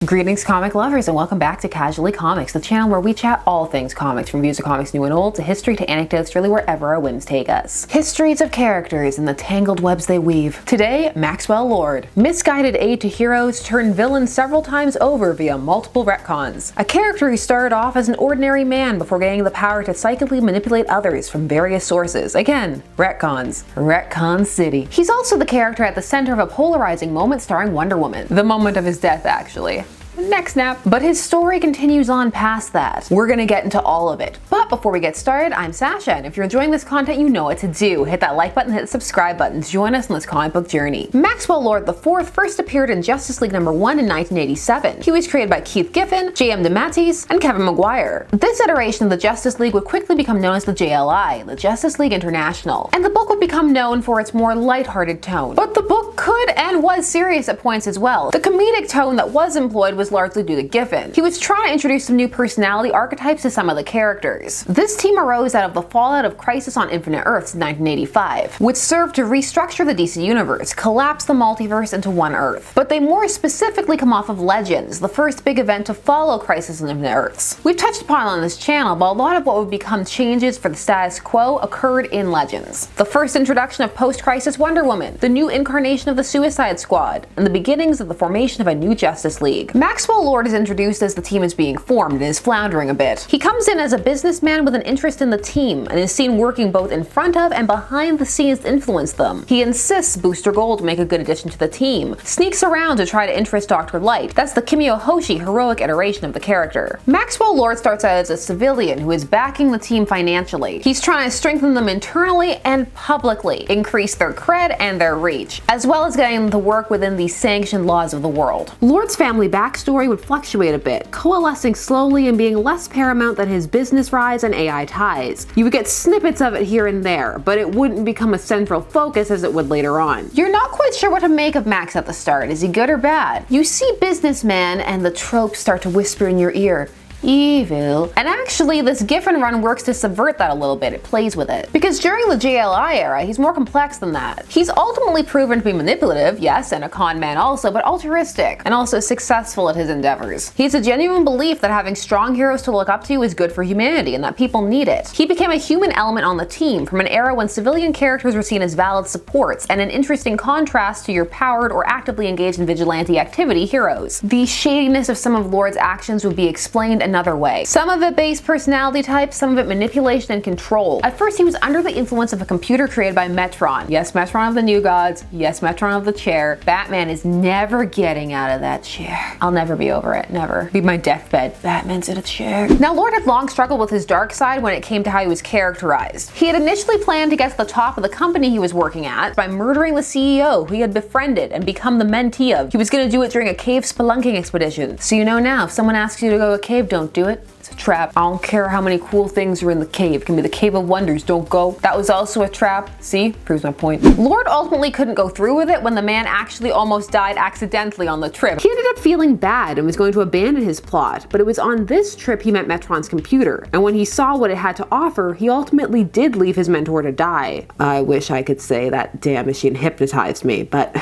Greetings comic lovers and welcome back to Casually Comics, the channel where we chat all things comics, from reviews of comics new and old to history to anecdotes, really wherever our whims take us. Histories of characters and the tangled webs they weave. Today, Maxwell Lord. Misguided aid to heroes turned villains several times over via multiple retcons. A character who started off as an ordinary man before gaining the power to psychically manipulate others from various sources. Again, retcons. Retcon City. He's also the character at the center of a polarizing moment starring Wonder Woman. The moment of his death, actually. Next snap. But his story continues on past that. We're gonna get into all of it. But before we get started, I'm Sasha, and if you're enjoying this content, you know what to do. Hit that like button, hit the subscribe button to join us on this comic book journey. Maxwell Lord IV first appeared in Justice League number 1 in 1987. He was created by Keith Giffen, J.M. DeMatteis, and Kevin Maguire. This iteration of the Justice League would quickly become known as the JLI, the Justice League International, and the book would become known for its more lighthearted tone. But the book could and was serious at points as well. The comedic tone that was employed was largely due to Giffen. He was trying to introduce some new personality archetypes to some of the characters. This team arose out of the fallout of Crisis on Infinite Earths in 1985, which served to restructure the DC Universe, collapse the multiverse into one Earth. But they more specifically come off of Legends, the first big event to follow Crisis on Infinite Earths. We've touched upon it on this channel, but a lot of what would become changes for the status quo occurred in Legends. The first introduction of post-Crisis Wonder Woman, the new incarnation of the Suicide Squad, and the beginnings of the formation of a new Justice League. Maxwell Lord is introduced as the team is being formed and is floundering a bit. He comes in as a businessman with an interest in the team and is seen working both in front of and behind the scenes to influence them. He insists Booster Gold make a good addition to the team, sneaks around to try to interest Dr. Light. That's the Kimio Hoshi heroic iteration of the character. Maxwell Lord starts out as a civilian who is backing the team financially. He's trying to strengthen them internally and publicly, increase their cred and their reach, as well as getting them to work within the sanctioned laws of the world. Lord's family backstory would fluctuate a bit, coalescing slowly and being less paramount than his business rise and AI ties. You would get snippets of it here and there, but it wouldn't become a central focus as it would later on. You're not quite sure what to make of Max at the start. Is he good or bad? You see businessman and the tropes start to whisper in your ear. Evil. And actually, this Giffen run works to subvert that a little bit. It plays with it. Because during the JLI era, he's more complex than that. He's ultimately proven to be manipulative, yes, and a con man also, but altruistic, and also successful at his endeavors. He has a genuine belief that having strong heroes to look up to is good for humanity, and that people need it. He became a human element on the team from an era when civilian characters were seen as valid supports, and an interesting contrast to your powered or actively engaged in vigilante activity heroes. The shadiness of some of Lord's actions would be explained another way. Some of it based personality types, some of it manipulation and control. At first he was under the influence of a computer created by Metron. Yes, Metron of the New Gods. Yes, Metron of the chair. Batman is never getting out of that chair. I'll never be over it. Never. Be my deathbed. Batman's in a chair. Now Lord had long struggled with his dark side when it came to how he was characterized. He had initially planned to get to the top of the company he was working at by murdering the CEO who he had befriended and become the mentee of. He was going to do it during a cave spelunking expedition. So you know now, if someone asks you to go to a cave, don't do it. It's a trap. I don't care how many cool things are in the cave. It can be the Cave of Wonders. Don't go. That was also a trap. See? Proves my point. Lord ultimately couldn't go through with it when the man actually almost died accidentally on the trip. He ended up feeling bad and was going to abandon his plot, but it was on this trip he met Metron's computer, and when he saw what it had to offer, he ultimately did leave his mentor to die. I wish I could say that damn machine hypnotized me, but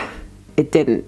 it didn't.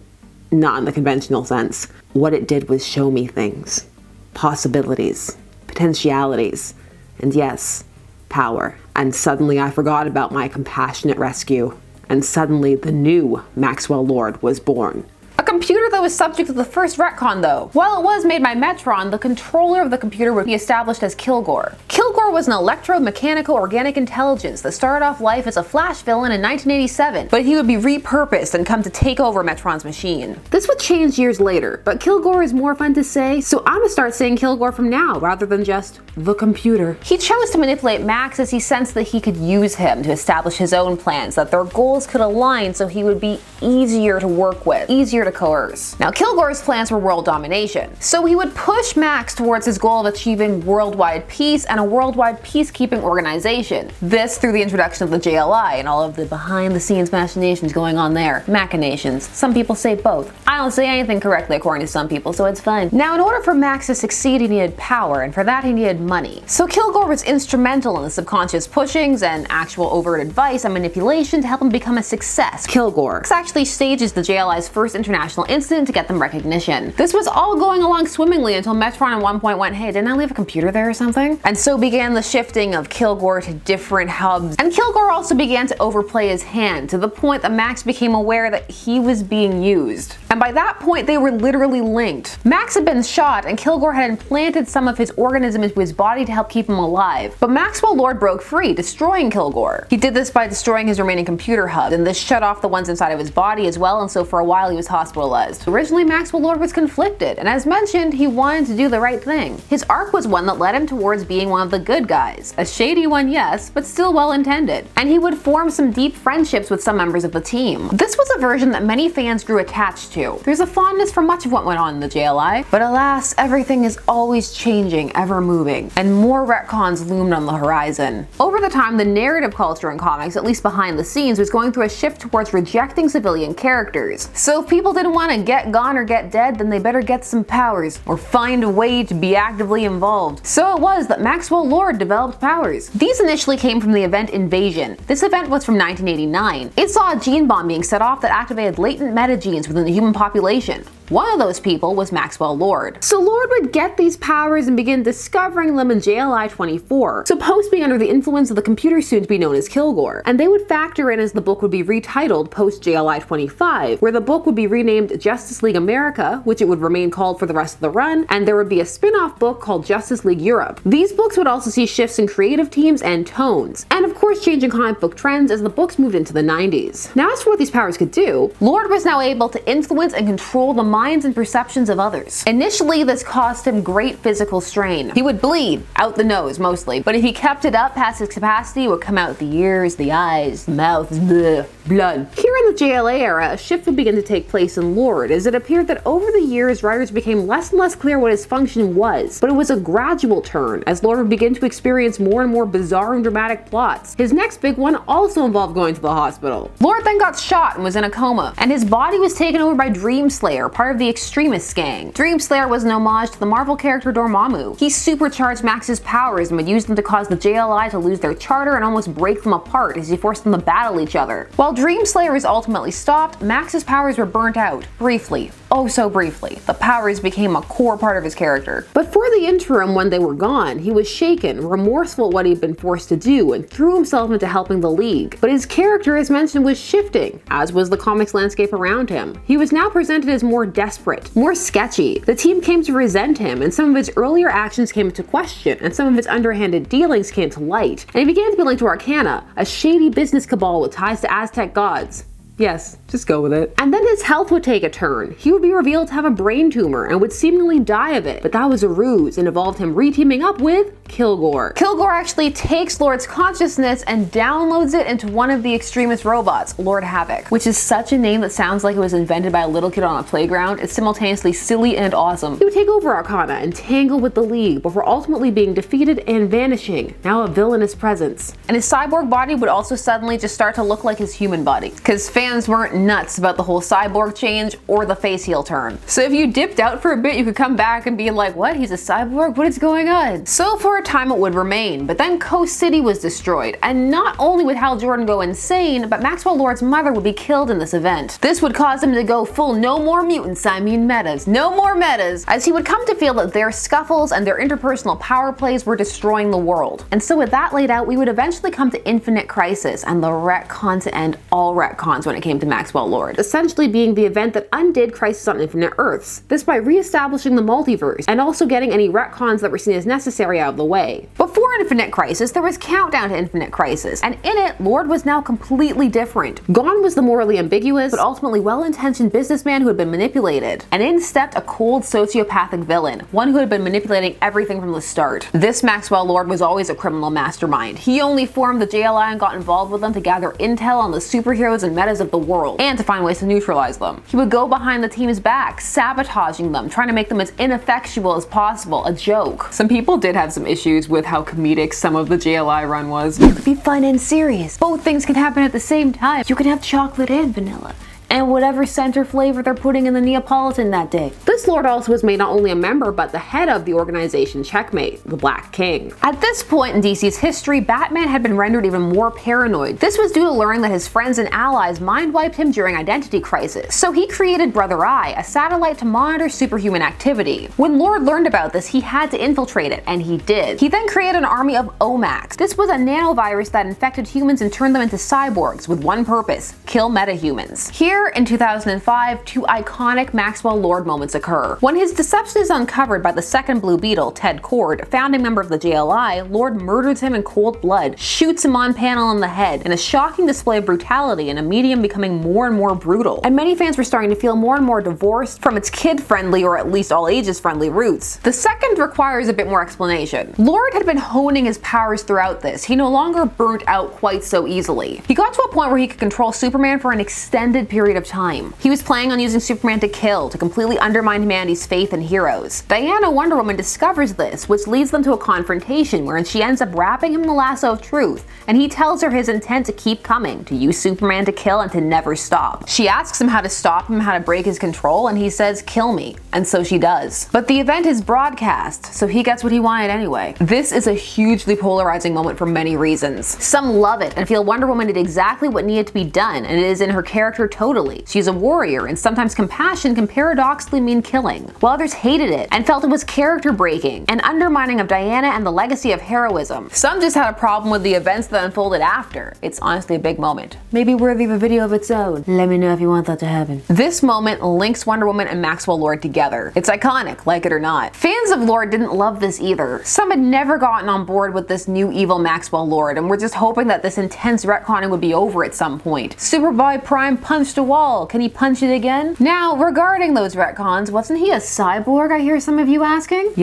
Not in the conventional sense. What it did was show me things. Possibilities, potentialities, and yes, power. And suddenly I forgot about my compassionate rescue, and suddenly the new Maxwell Lord was born. A computer that was subject to the first retcon though. While it was made by Metron, the controller of the computer would be established as Kilgore. Kilgore was an electromechanical organic intelligence that started off life as a Flash villain in 1987, but he would be repurposed and come to take over Metron's machine. This would change years later, but Kilgore is more fun to say, so I'm gonna start saying Kilgore from now rather than just the computer. He chose to manipulate Max as he sensed that he could use him to establish his own plans, that their goals could align so he would be easier to work with, easier to coerce. Now Kilgore's plans were world domination, so he would push Max towards his goal of achieving worldwide peace and a world worldwide peacekeeping organization. This through the introduction of the JLI and all of the behind-the-scenes machinations going on there. Machinations. Some people say both. I don't say anything correctly according to some people, so it's fine. Now, in order for Max to succeed, he needed power, and for that he needed money. So Kilgore was instrumental in the subconscious pushings and actual overt advice and manipulation to help him become a success. Kilgore actually stages the JLI's first international incident to get them recognition. This was all going along swimmingly until Metron at one point went, "Hey, didn't I leave a computer there or something?" And so began the shifting of Kilgore to different hubs. And Kilgore also began to overplay his hand to the point that Max became aware that he was being used. And by that point, they were literally linked. Max had been shot, and Kilgore had implanted some of his organism into his body to help keep him alive. But Maxwell Lord broke free, destroying Kilgore. He did this by destroying his remaining computer hub, and this shut off the ones inside of his body as well, and so for a while he was hospitalized. Originally, Maxwell Lord was conflicted, and as mentioned, he wanted to do the right thing. His arc was one that led him towards being one of the good guys. A shady one, yes, but still well-intended. And he would form some deep friendships with some members of the team. This was a version that many fans grew attached to. There's a fondness for much of what went on in the JLI, but alas, everything is always changing, ever moving, and more retcons loomed on the horizon. Over the time, the narrative culture in comics, at least behind the scenes, was going through a shift towards rejecting civilian characters. So if people didn't want to get gone or get dead, then they better get some powers, or find a way to be actively involved. So it was that Maxwell Lord developed powers. These initially came from the event Invasion. This event was from 1989. It saw a gene bomb being set off that activated latent metagenes within the human population. One of those people was Maxwell Lord. So Lord would get these powers and begin discovering them in JLI 24, supposed to be under the influence of the computer soon to be known as Kilgore, and they would factor in as the book would be retitled post JLI 25, where the book would be renamed Justice League America, which it would remain called for the rest of the run, and there would be a spin-off book called Justice League Europe. These books would also see shifts in creative teams and tones, and of course changing comic book trends as the books moved into the 90s. Now as for what these powers could do, Lord was now able to influence and control the minds and perceptions of others. Initially, this caused him great physical strain. He would bleed, out the nose mostly, but if he kept it up past his capacity, it would come out the ears, the eyes, the mouth, bleh, blood. Here in the JLA era, a shift would begin to take place in Lord, as it appeared that over the years, writers became less and less clear what his function was, but it was a gradual turn, as Lord would begin to experience more and more bizarre and dramatic plots. His next big one also involved going to the hospital. Lord then got shot and was in a coma, and his body was taken over by Dreamslayer, part of the Extremists gang. Dreamslayer was an homage to the Marvel character Dormammu. He supercharged Max's powers and would use them to cause the JLI to lose their charter and almost break them apart as he forced them to battle each other. While Dreamslayer was ultimately stopped, Max's powers were burnt out, briefly. Oh so briefly. The powers became a core part of his character. But for the interim when they were gone, he was shaken, remorseful at what he'd been forced to do, and threw himself into helping the League. But his character, as mentioned, was shifting, as was the comics landscape around him. He was now presented as more desperate, more sketchy. The team came to resent him, and some of his earlier actions came into question, and some of his underhanded dealings came to light. And he began to be linked to Arcana, a shady business cabal with ties to Aztec gods. Yes, just go with it. And then his health would take a turn. He would be revealed to have a brain tumor and would seemingly die of it, but that was a ruse and involved him re-teaming up with Kilgore. Kilgore actually takes Lord's consciousness and downloads it into one of the extremist robots, Lord Havoc, which is such a name that sounds like it was invented by a little kid on a playground. It's simultaneously silly and awesome. He would take over Arcana and tangle with the League before ultimately being defeated and vanishing, now a villainous presence. And his cyborg body would also suddenly just start to look like his human body, because fans weren't nuts about the whole cyborg change or the face heel turn. So if you dipped out for a bit, you could come back and be like, what? He's a cyborg? What is going on? So for a time it would remain, but then Coast City was destroyed, and not only would Hal Jordan go insane, but Maxwell Lord's mother would be killed in this event. This would cause him to go full no more mutants, I mean metas, no more metas, as he would come to feel that their scuffles and their interpersonal power plays were destroying the world. And so with that laid out, we would eventually come to Infinite Crisis and the retcon to end all retcons when it came to Maxwell Lord, essentially being the event that undid Crisis on Infinite Earths, this by re-establishing the multiverse and also getting any retcons that were seen as necessary out of the way. Before Infinite Crisis, there was Countdown to Infinite Crisis, and in it, Lord was now completely different. Gone was the morally ambiguous, but ultimately well-intentioned businessman who had been manipulated, and in stepped a cold sociopathic villain, one who had been manipulating everything from the start. This Maxwell Lord was always a criminal mastermind. He only formed the JLI and got involved with them to gather intel on the superheroes and metas of the world, and to find ways to neutralize them. He would go behind the team's back, sabotaging them, trying to make them as ineffectual as possible, a joke. Some people did have some issues with how comedic some of the JLI run was. You could be fun and serious. Both things can happen at the same time. You can have chocolate and vanilla, and whatever center flavor they're putting in the Neapolitan that day. This lord also was made not only a member, but the head of the organization Checkmate, the Black King. At this point in DC's history, Batman had been rendered even more paranoid. This was due to learning that his friends and allies mind-wiped him during Identity Crisis. So he created Brother Eye, a satellite to monitor superhuman activity. When Lord learned about this, he had to infiltrate it, and he did. He then created an army of Omax. This was a nanovirus that infected humans and turned them into cyborgs with one purpose: kill metahumans. Here in 2005, two iconic Maxwell Lord moments occur. When his deception is uncovered by the second Blue Beetle, Ted Kord, founding member of the JLI, Lord murders him in cold blood, shoots him on panel in the head, in a shocking display of brutality and a medium becoming more and more brutal. And many fans were starting to feel more and more divorced from its kid-friendly, or at least all ages friendly roots. The second requires a bit more explanation. Lord had been honing his powers throughout this. He no longer burnt out quite so easily. He got to a point where he could control Superman for an extended period of time. He was planning on using Superman to kill, to completely undermine humanity's faith in heroes. Diana, Wonder Woman, discovers this, which leads them to a confrontation wherein she ends up wrapping him in the lasso of truth, and he tells her his intent to keep coming, to use Superman to kill and to never stop. She asks him how to stop him, how to break his control, and he says, "Kill me," and so she does. But the event is broadcast, so he gets what he wanted anyway. This is a hugely polarizing moment for many reasons. Some love it and feel Wonder Woman did exactly what needed to be done, and it is in her character totally. She's a warrior, and sometimes compassion can paradoxically mean killing, while others hated it and felt it was character breaking, an undermining of Diana and the legacy of heroism. Some just had a problem with the events that unfolded after. It's honestly a big moment, maybe worthy of a video of its own. Let me know if you want that to happen. This moment links Wonder Woman and Maxwell Lord together. It's iconic, like it or not. Fans of Lord didn't love this either. Some had never gotten on board with this new evil Maxwell Lord and were just hoping that this intense retconning would be over at some point. Superboy Prime punched a wall. Can he punch it again? Now, regarding those retcons, wasn't he a cyborg, I hear some of you asking?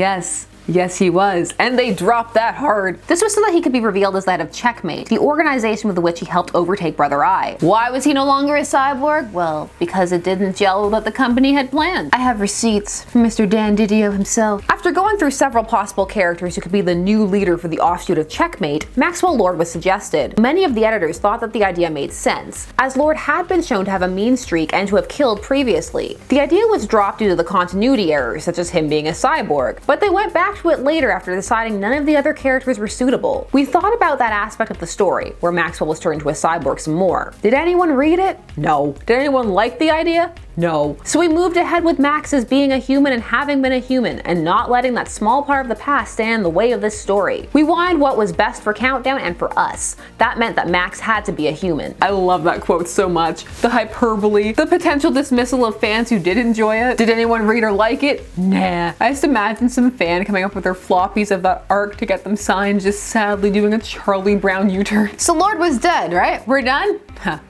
Yes, he was, and they dropped that hard. This was so that he could be revealed as the head of Checkmate, the organization with which he helped overtake Brother Eye. Why was he no longer a cyborg? Well, because it didn't gel with what the company had planned. I have receipts from Mr. Dan Didio himself. After going through several possible characters who could be the new leader for the offshoot of Checkmate, Maxwell Lord was suggested. Many of the editors thought that the idea made sense, as Lord had been shown to have a mean streak and to have killed previously. The idea was dropped due to the continuity errors, such as him being a cyborg, but they went back to it later after deciding none of the other characters were suitable. We thought about that aspect of the story, where Maxwell was turned into a cyborg, some more. Did anyone read it? No. Did anyone like the idea? No. So we moved ahead with Max as being a human and having been a human, and not letting that small part of the past stand in the way of this story. We wanted what was best for Countdown and for us. That meant that Max had to be a human. I love that quote so much. The hyperbole, the potential dismissal of fans who did enjoy it. Did anyone read or like it? Nah. I just imagine some fan coming up with their floppies of that arc to get them signed, just sadly doing a Charlie Brown U-turn. So Lord was dead, right? We're done? Huh.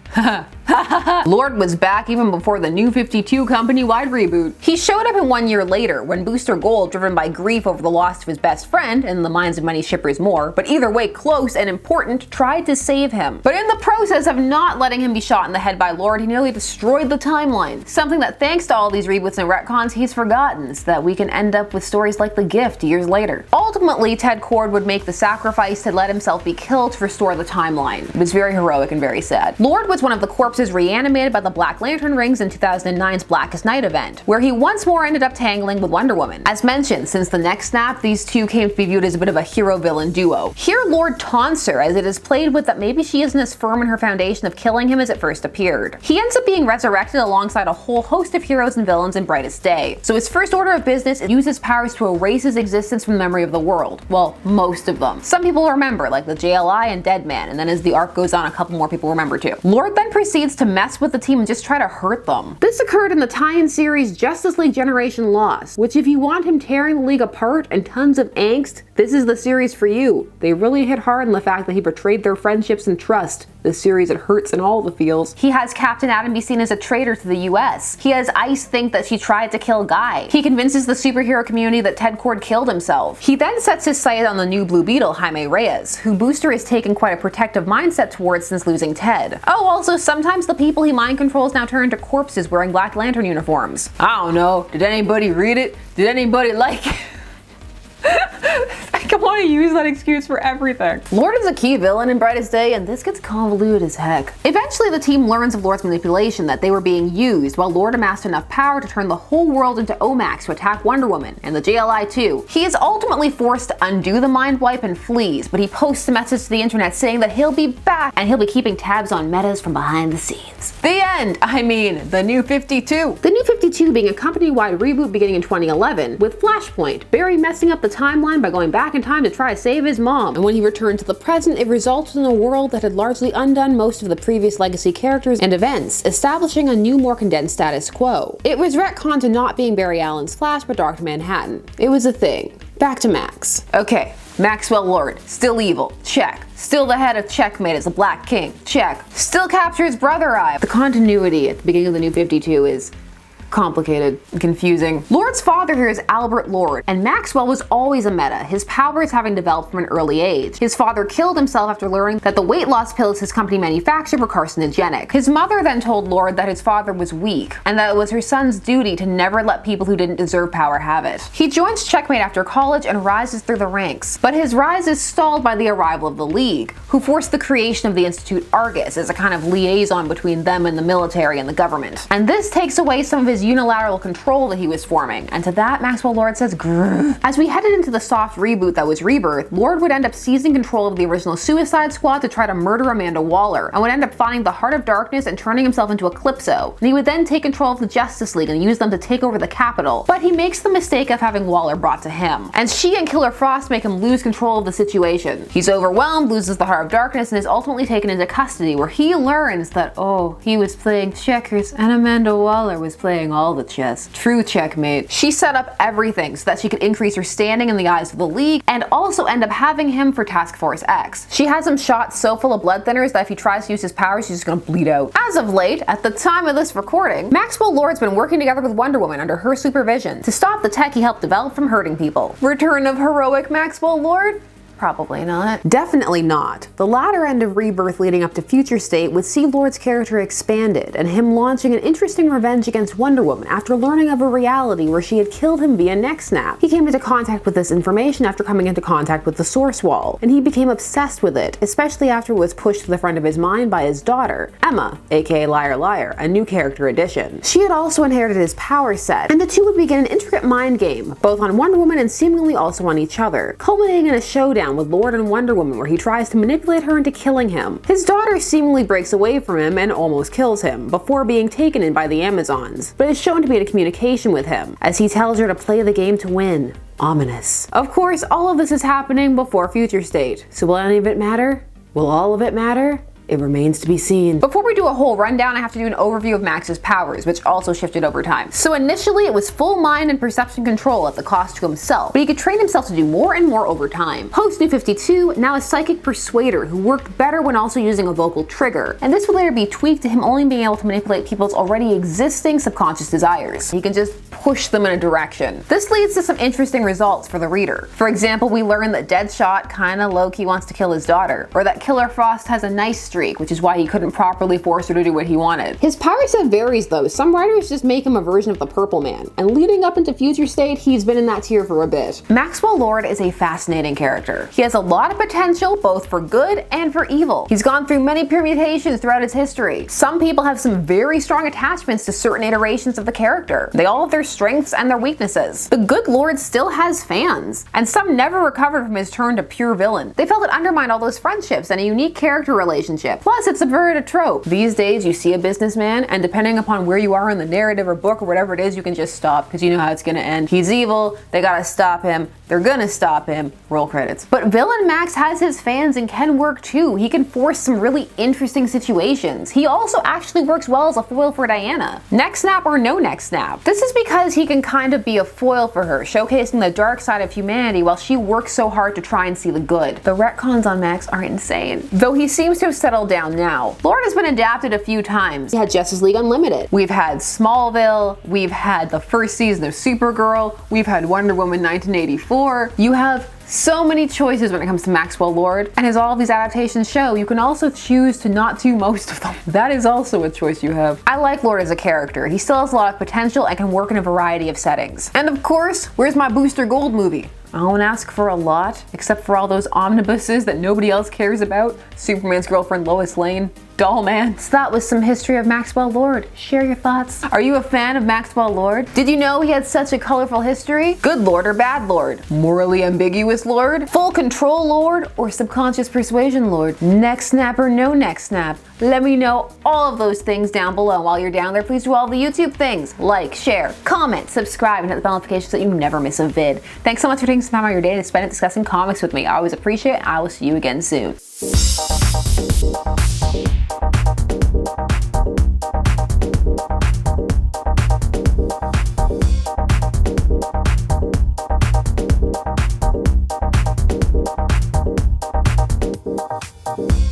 Lord was back even before the New 52 company-wide reboot. He showed up in 1 year later, when Booster Gold, driven by grief over the loss of his best friend, and in the minds of many shippers more, but either way close and important, tried to save him. But in the process of not letting him be shot in the head by Lord, he nearly destroyed the timeline. Something that, thanks to all these reboots and retcons, he's forgotten, so that we can end up with stories like The Gift years later. Ultimately, Ted Kord would make the sacrifice to let himself be killed to restore the timeline. It was very heroic and very sad. Lord was one of the corpses reanimated by the Black Lantern rings in 2009's Blackest Night event, where he once more ended up tangling with Wonder Woman. As mentioned, since the next snap, these two came to be viewed as a bit of a hero-villain duo. Here, Lord taunts her, as it is played with that maybe she isn't as firm in her foundation of killing him as it first appeared. He ends up being resurrected alongside a whole host of heroes and villains in Brightest Day. So his first order of business is use his powers to erase his existence from the memory of the world. Well, most of them. Some people remember, like the JLI and Deadman, and then as the arc goes on, a couple more people remember too. Lord then proceeds to mess with the team and just try to hurt them. This occurred in the tie-in series Justice League Generation Lost, which if you want him tearing the league apart and tons of angst, this is the series for you. They really hit hard on the fact that he betrayed their friendships and trust. This series, it hurts in all the feels. He has Captain Atom be seen as a traitor to the US. He has Ice think that she tried to kill Guy. He convinces the superhero community that Ted Kord killed himself. He then sets his sight on the new Blue Beetle, Jaime Reyes, who Booster has taken quite a protective mindset towards since losing Ted. Oh, also, sometimes the people he mind controls now turn into corpses wearing Black Lantern uniforms. I don't know. Did anybody read it? Did anybody like it? Like, I want to use that excuse for everything. Lord is a key villain in Brightest Day, and this gets convoluted as heck. Eventually, the team learns of Lord's manipulation, that they were being used, while Lord amassed enough power to turn the whole world into Omax to attack Wonder Woman, and the JLI too. He is ultimately forced to undo the mind wipe and flees, but he posts a message to the internet saying that he'll be back, and he'll be keeping tabs on metas from behind the scenes. The end! I mean, the New 52. The New 52 being a company-wide reboot beginning in 2011, with Flashpoint, Barry messing up the timeline by going back in time to try to save his mom, and when he returned to the present, it resulted in a world that had largely undone most of the previous legacy characters and events, establishing a new, more condensed status quo. It was retconned to not being Barry Allen's Flash, but Dr. Manhattan. It was a thing. Back to Max. Okay, Maxwell Lord, still evil, check. Still the head of Checkmate as the Black King, check. Still captures Brother Eye. The continuity at the beginning of the New 52 is complicated and confusing. Lord's father here is Albert Lord, and Maxwell was always a meta, his powers having developed from an early age. His father killed himself after learning that the weight loss pills his company manufactured were carcinogenic. His mother then told Lord that his father was weak, and that it was her son's duty to never let people who didn't deserve power have it. He joins Checkmate after college and rises through the ranks, but his rise is stalled by the arrival of the League, who forced the creation of the Institute Argus as a kind of liaison between them and the military and the government. And this takes away some of his unilateral control that he was forming, and to that Maxwell Lord says grrr. As we headed into the soft reboot that was Rebirth, Lord would end up seizing control of the original Suicide Squad to try to murder Amanda Waller, and would end up finding the Heart of Darkness and turning himself into Eclipso. And he would then take control of the Justice League and use them to take over the Capitol, but he makes the mistake of having Waller brought to him, and she and Killer Frost make him lose control of the situation. He's overwhelmed, loses the Heart of Darkness, and is ultimately taken into custody, where he learns that, oh, he was playing checkers and Amanda Waller was playing all the chess. True checkmate. She set up everything so that she could increase her standing in the eyes of the League and also end up having him for Task Force X. She has him shot so full of blood thinners that if he tries to use his powers, he's just gonna bleed out. As of late, at the time of this recording, Maxwell Lord's been working together with Wonder Woman under her supervision to stop the tech he helped develop from hurting people. Return of heroic Maxwell Lord? Probably not. Definitely not. The latter end of Rebirth leading up to Future State would see Lord's character expanded, and him launching an interesting revenge against Wonder Woman after learning of a reality where she had killed him via neck snap. He came into contact with this information after coming into contact with the Source Wall, and he became obsessed with it, especially after it was pushed to the front of his mind by his daughter, Emma, aka Liar Liar, a new character addition. She had also inherited his power set, and the two would begin an intricate mind game, both on Wonder Woman and seemingly also on each other, culminating in a showdown with Lord and Wonder Woman where he tries to manipulate her into killing him. His daughter seemingly breaks away from him and almost kills him, before being taken in by the Amazons, but is shown to be in communication with him, as he tells her to play the game to win. Ominous. Of course, all of this is happening before Future State, so will any of it matter? Will all of it matter? It remains to be seen. Before we do a whole rundown, I have to do an overview of Max's powers, which also shifted over time. So initially, it was full mind and perception control at the cost to himself, but he could train himself to do more and more over time. Post New 52, now a psychic persuader who worked better when also using a vocal trigger, and this would later be tweaked to him only being able to manipulate people's already existing subconscious desires. He can just push them in a direction. This leads to some interesting results for the reader. For example, we learn that Deadshot kinda low-key wants to kill his daughter, or that Killer Frost has a nice streak, which is why he couldn't properly force her to do what he wanted. His power set varies though. Some writers just make him a version of the Purple Man, and leading up into Future State, he's been in that tier for a bit. Maxwell Lord is a fascinating character. He has a lot of potential both for good and for evil. He's gone through many permutations throughout his history. Some people have some very strong attachments to certain iterations of the character. They all have their strengths and their weaknesses. The good Lord still has fans, and some never recovered from his turn to pure villain. They felt it undermined all those friendships and a unique character relationship. Plus, it subverted a trope. These days, you see a businessman, and depending upon where you are in the narrative or book or whatever it is, you can just stop because you know how it's gonna end. He's evil, they gotta stop him, they're gonna stop him, roll credits. But Villain Max has his fans and can work too. He can force some really interesting situations. He also actually works well as a foil for Diana. Neck snap or no neck snap. This is because he can kind of be a foil for her, showcasing the dark side of humanity while she works so hard to try and see the good. The retcons on Max are insane. Though he seems to have settled down now. Lord has been adapted a few times. We had Justice League Unlimited. We've had Smallville. We've had the first season of Supergirl. We've had Wonder Woman 1984. You have so many choices when it comes to Maxwell Lord, and as all of these adaptations show, you can also choose to not do most of them. That is also a choice you have. I like Lord as a character. He still has a lot of potential and can work in a variety of settings. And of course, where's my Booster Gold movie? I won't ask for a lot, except for all those omnibuses that nobody else cares about. Superman's girlfriend Lois Lane. Doll man. So that was some history of Maxwell Lord. Share your thoughts. Are you a fan of Maxwell Lord? Did you know he had such a colorful history? Good Lord or bad Lord? Morally ambiguous Lord? Full control Lord? Or subconscious persuasion Lord? Neck snap or no neck snap? Let me know all of those things down below. While you're down there, please do all the YouTube things. Like, share, comment, subscribe, and hit the bell notification so that you never miss a vid. Thanks so much for taking some time out of your day to spend it discussing comics with me. I always appreciate it. I will see you again soon. You